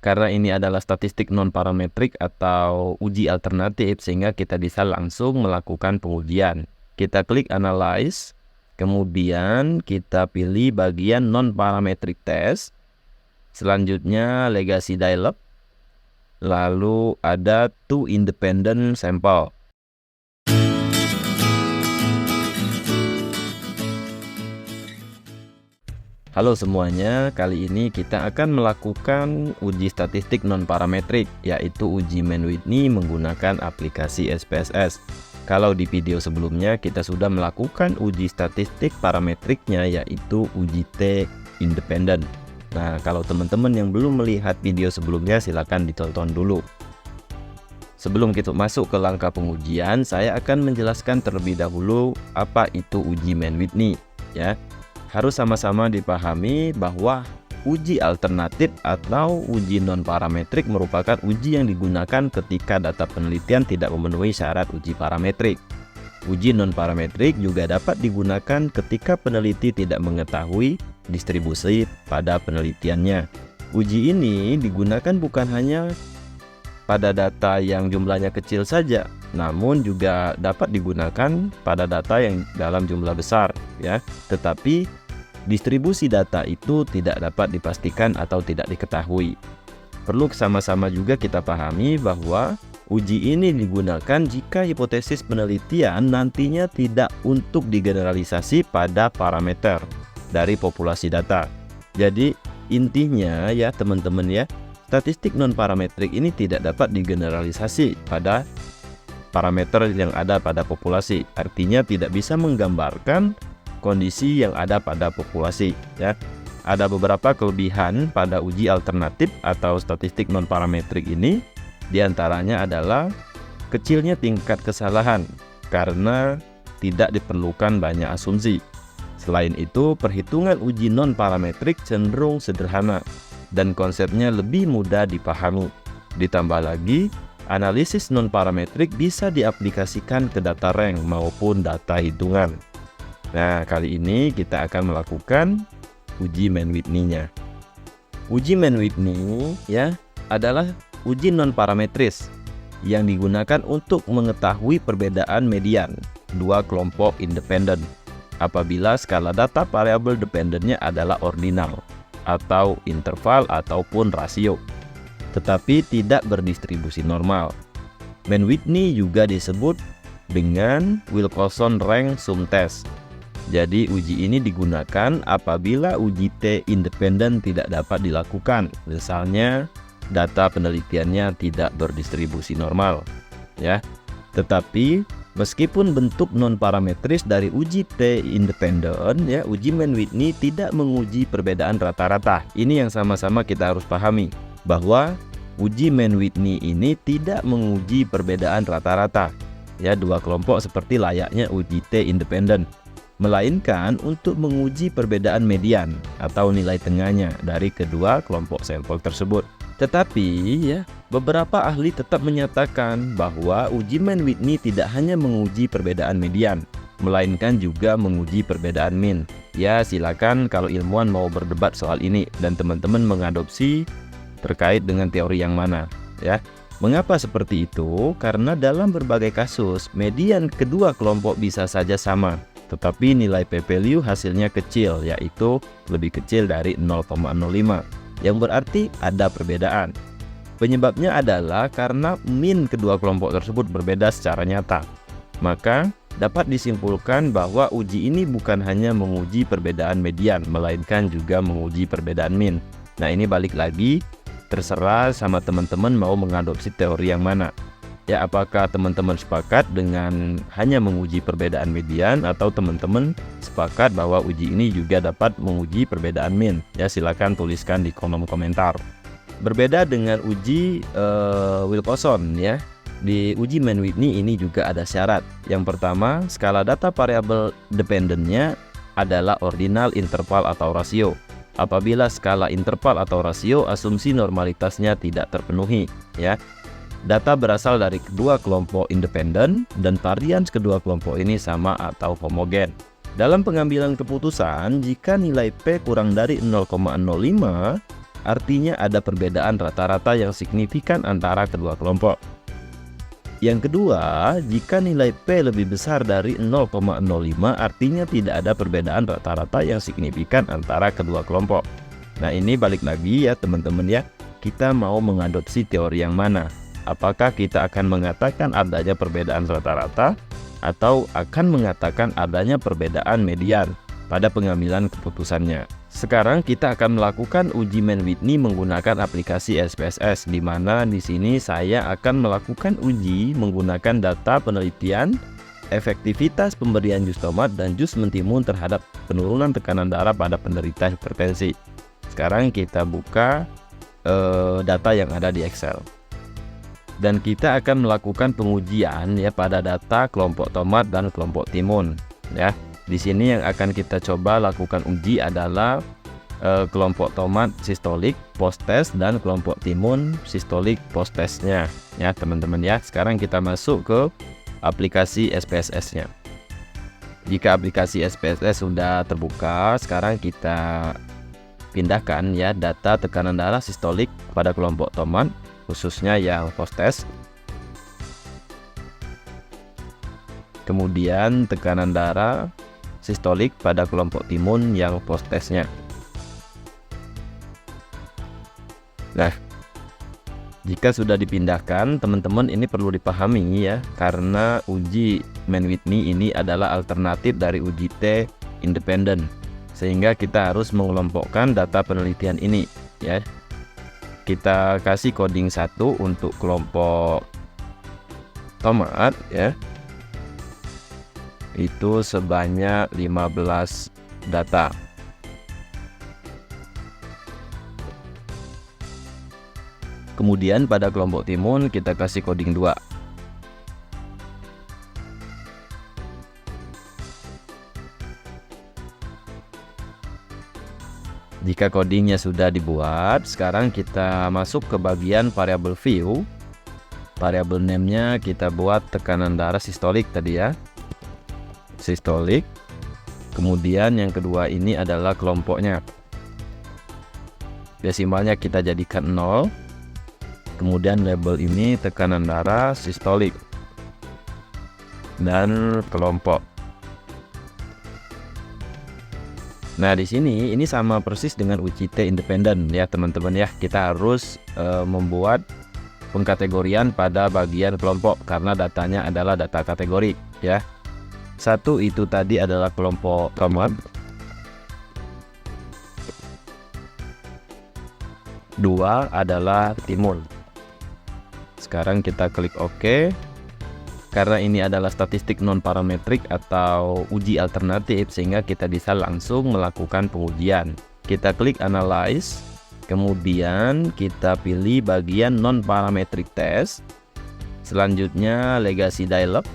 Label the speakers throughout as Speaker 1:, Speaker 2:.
Speaker 1: Karena ini adalah statistik non-parametrik atau uji alternatif, sehingga kita bisa langsung melakukan pengujian. Kita klik Analyze, kemudian kita pilih bagian non-parametric test. Selanjutnya legacy dialog, lalu ada two independent sample. Halo semuanya, kali ini kita akan melakukan uji statistik non-parametrik, yaitu uji Mann-Whitney menggunakan aplikasi SPSS. Kalau di video sebelumnya kita sudah melakukan uji statistik parametriknya, yaitu uji T independen. Nah, kalau teman-teman yang belum melihat video sebelumnya, silakan ditonton dulu. Sebelum kita masuk ke langkah pengujian, saya akan menjelaskan terlebih dahulu apa itu uji Mann-Whitney, ya. Harus sama-sama dipahami bahwa uji alternatif atau uji non-parametrik merupakan uji yang digunakan ketika data penelitian tidak memenuhi syarat uji parametrik. Uji non-parametrik juga dapat digunakan ketika peneliti tidak mengetahui distribusi pada penelitiannya. Uji ini digunakan bukan hanya pada data yang jumlahnya kecil saja, namun juga dapat digunakan pada data yang dalam jumlah besar, ya. Tetapi distribusi data itu tidak dapat dipastikan atau tidak diketahui. Perlu sama-sama juga kita pahami bahwa uji ini digunakan jika hipotesis penelitian nantinya tidak untuk digeneralisasi pada parameter dari populasi data. Jadi intinya ya teman-teman ya, statistik non-parametrik ini tidak dapat digeneralisasi pada parameter yang ada pada populasi. Artinya tidak bisa menggambarkan kondisi yang ada pada populasi, ya. Ada beberapa kelebihan pada uji alternatif atau statistik non-parametrik ini. Di antaranya adalah kecilnya tingkat kesalahan karena tidak diperlukan banyak asumsi. Selain itu, perhitungan uji non-parametrik cenderung sederhana dan konsepnya lebih mudah dipahami. Ditambah lagi, analisis non-parametrik bisa diaplikasikan ke data rank maupun data hitungan. Nah, kali ini kita akan melakukan uji Mann-Whitney-nya. Uji Mann-Whitney ya adalah uji non-parametris yang digunakan untuk mengetahui perbedaan median dua kelompok independen apabila skala data variabel dependennya adalah ordinal atau interval ataupun rasio, tetapi tidak berdistribusi normal. Mann-Whitney juga disebut dengan Wilcoxon Rank Sum Test. Jadi uji ini digunakan apabila uji T independen tidak dapat dilakukan. Misalnya data penelitiannya tidak berdistribusi normal, ya. Tetapi meskipun bentuk non-parametris dari uji T independen, ya, uji Mann-Whitney tidak menguji perbedaan rata-rata. Ini yang sama-sama kita harus pahami, bahwa uji Mann-Whitney ini tidak menguji perbedaan rata-rata, ya, dua kelompok seperti layaknya uji T independen, melainkan untuk menguji perbedaan median atau nilai tengahnya dari kedua kelompok sampel tersebut. Tetapi ya, beberapa ahli tetap menyatakan bahwa uji Mann-Whitney tidak hanya menguji perbedaan median, melainkan juga menguji perbedaan mean. Ya, silakan kalau ilmuwan mau berdebat soal ini dan teman-teman mengadopsi terkait dengan teori yang mana, ya. Mengapa seperti itu? Karena dalam berbagai kasus, median kedua kelompok bisa saja sama, tetapi nilai p-value hasilnya kecil, yaitu lebih kecil dari 0,05, yang berarti ada perbedaan. Penyebabnya adalah karena mean kedua kelompok tersebut berbeda secara nyata. Maka dapat disimpulkan bahwa uji ini bukan hanya menguji perbedaan median, melainkan juga menguji perbedaan mean. Nah, ini balik lagi, terserah sama teman-teman mau mengadopsi teori yang mana. Ya, apakah teman-teman sepakat dengan hanya menguji perbedaan median atau teman-teman sepakat bahwa uji ini juga dapat menguji perbedaan mean? Ya, silakan tuliskan di kolom komentar. Berbeda dengan uji Wilcoxon ya. Di uji Mann-Whitney ini juga ada syarat. Yang pertama, skala data variabel dependennya adalah ordinal, interval atau rasio. Apabila skala interval atau rasio, asumsi normalitasnya tidak terpenuhi, ya. Data berasal dari kedua kelompok independen dan varians kedua kelompok ini sama atau homogen. Dalam pengambilan keputusan, jika nilai P kurang dari 0,05, Artinya ada perbedaan rata-rata yang signifikan antara kedua kelompok. Yang kedua, jika nilai P lebih besar dari 0,05 artinya tidak ada perbedaan rata-rata yang signifikan antara kedua kelompok. Nah, ini balik lagi ya teman-teman ya, kita mau mengadopsi teori yang mana? Apakah kita akan mengatakan adanya perbedaan rata-rata atau akan mengatakan adanya perbedaan median pada pengambilan keputusannya? Sekarang kita akan melakukan uji Mann-Whitney menggunakan aplikasi SPSS, di mana di sini saya akan melakukan uji menggunakan data penelitian efektivitas pemberian jus tomat dan jus mentimun terhadap penurunan tekanan darah pada penderita hipertensi. Sekarang kita buka data yang ada di Excel. Dan kita akan melakukan pengujian ya pada data kelompok tomat dan kelompok timun ya. Di sini yang akan kita coba lakukan uji adalah kelompok tomat sistolik post test dan kelompok timun sistolik post testnya ya teman-teman ya. Sekarang kita masuk ke aplikasi SPSS-nya. Jika aplikasi SPSS sudah terbuka, sekarang kita pindahkan ya data tekanan darah sistolik pada kelompok tomat khususnya yang post test. Kemudian tekanan darah sistolik pada kelompok timun yang post testnya. Nah, jika sudah dipindahkan, teman-teman ini perlu dipahami ya, karena uji Mann-Whitney ini adalah alternatif dari uji T independen, sehingga kita harus mengelompokkan data penelitian ini ya. Kita kasih coding 1 untuk kelompok tomat ya. Itu sebanyak 15 data. Kemudian pada kelompok timun kita kasih coding 2. Jika codingnya sudah dibuat, sekarang kita masuk ke bagian variable view. Variable name-nya kita buat tekanan darah sistolik tadi ya. Sistolik. Kemudian yang kedua ini adalah kelompoknya. Desimalnya kita jadikan 0. Kemudian label ini tekanan darah sistolik dan kelompok. Nah, di sini ini sama persis dengan uji T independen ya teman-teman ya. Kita harus membuat pengkategorian pada bagian kelompok karena datanya adalah data kategori ya. 1 itu tadi adalah kelompok tomat. 2 adalah timun. Sekarang kita klik OK. Karena ini adalah statistik non parametrik atau uji alternatif, sehingga kita bisa langsung melakukan pengujian. Kita klik Analyze, kemudian kita pilih bagian non parametric test. Selanjutnya Legacy Dialog.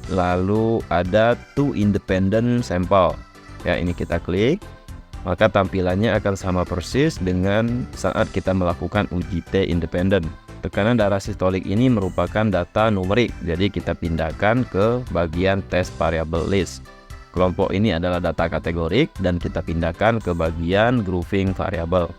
Speaker 1: Lalu ada To Independent Sample. Ya, ini kita klik. Maka tampilannya akan sama persis dengan saat kita melakukan uji T independen. Tekanan darah sistolik ini merupakan data numerik, jadi kita pindahkan ke bagian test variable list. Kelompok ini adalah data kategorik dan kita pindahkan ke bagian grouping variable.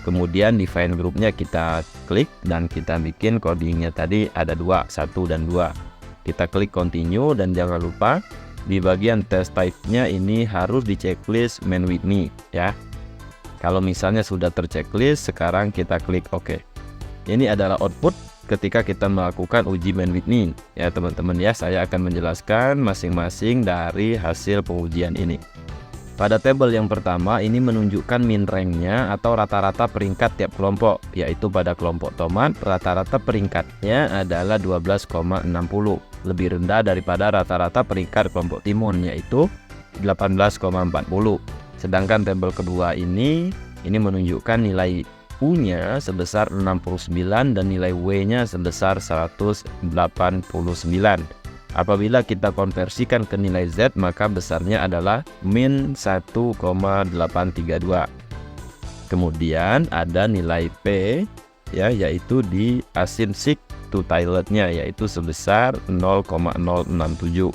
Speaker 1: Kemudian define groupnya kita klik dan kita bikin codingnya tadi ada 2, 1 dan 2. Kita klik continue dan jangan lupa di bagian test type-nya ini harus di checklist Mann-Whitney ya. Kalau misalnya sudah terchecklist, sekarang kita klik OK. Ini adalah output ketika kita melakukan uji Mann-Whitney ya teman-teman ya. Saya akan menjelaskan masing-masing dari hasil pengujian ini. Pada tabel yang pertama ini menunjukkan min rank-nya atau rata-rata peringkat tiap kelompok, yaitu pada kelompok tomat rata-rata peringkatnya adalah 12,60, lebih rendah daripada rata-rata peringkat kelompok timun yaitu 18,40. Sedangkan tabel kedua ini menunjukkan nilai U-nya sebesar 69 dan nilai W-nya sebesar 189. Apabila kita konversikan ke nilai Z, maka besarnya adalah min 1,832. Kemudian ada nilai P ya, yaitu di asymptotic to tilde-nya yaitu sebesar 0,067.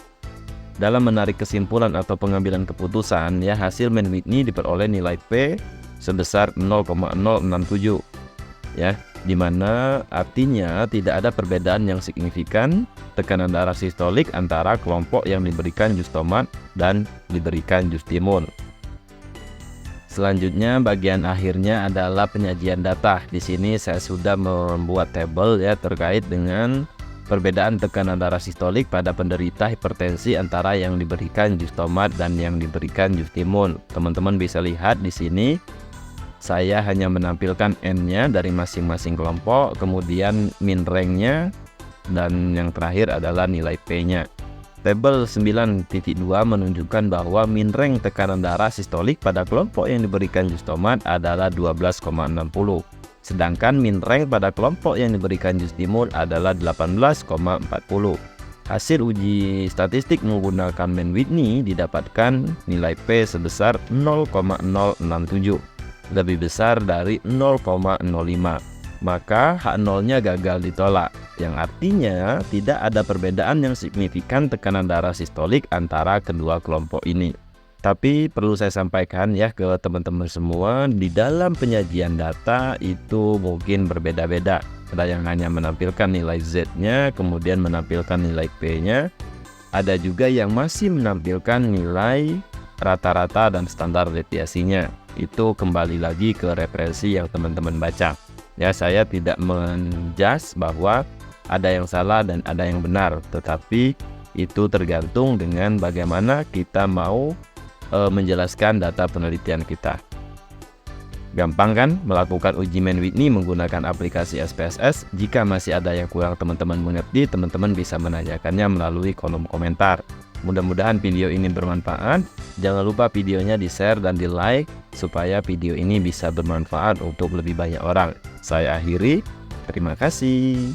Speaker 1: Dalam menarik kesimpulan atau pengambilan keputusan ya, hasil Mann-Whitney diperoleh nilai P sebesar 0,067 ya, dimana artinya tidak ada perbedaan yang signifikan tekanan darah sistolik antara kelompok yang diberikan jus tomat dan diberikan jus timun. Selanjutnya bagian akhirnya adalah penyajian data. Di sini saya sudah membuat tabel ya terkait dengan perbedaan tekanan darah sistolik pada penderita hipertensi antara yang diberikan jus tomat dan yang diberikan jus timun. Teman-teman bisa lihat di sini saya hanya menampilkan N-nya dari masing-masing kelompok, kemudian min rank-nya, dan yang terakhir adalah nilai P-nya. Tabel 9.2 menunjukkan bahwa min rank tekanan darah sistolik pada kelompok yang diberikan jus tomat adalah 12,60. Sedangkan min rank pada kelompok yang diberikan jus timun adalah 18,40. Hasil uji statistik menggunakan Mann-Whitney didapatkan nilai P sebesar 0,067, lebih besar dari 0,05. Maka H0-nya gagal ditolak, yang artinya tidak ada perbedaan yang signifikan tekanan darah sistolik antara kedua kelompok ini. Tapi perlu saya sampaikan ya ke teman-teman semua, di dalam penyajian data itu mungkin berbeda-beda. Ada yang hanya menampilkan nilai Z-nya, kemudian menampilkan nilai P-nya. Ada juga yang masih menampilkan nilai rata-rata dan standar deviasinya. Itu kembali lagi ke referensi yang teman-teman baca. Ya, saya tidak menjudge bahwa ada yang salah dan ada yang benar, tetapi itu tergantung dengan bagaimana kita mau menjelaskan data penelitian kita. Gampang kan melakukan uji Mann-Whitney menggunakan aplikasi SPSS? Jika masih ada yang kurang teman-teman mengerti, teman-teman bisa menanyakannya melalui kolom komentar. Mudah-mudahan video ini bermanfaat. Jangan lupa videonya di-share dan di-like supaya video ini bisa bermanfaat untuk lebih banyak orang. Saya akhiri, terima kasih.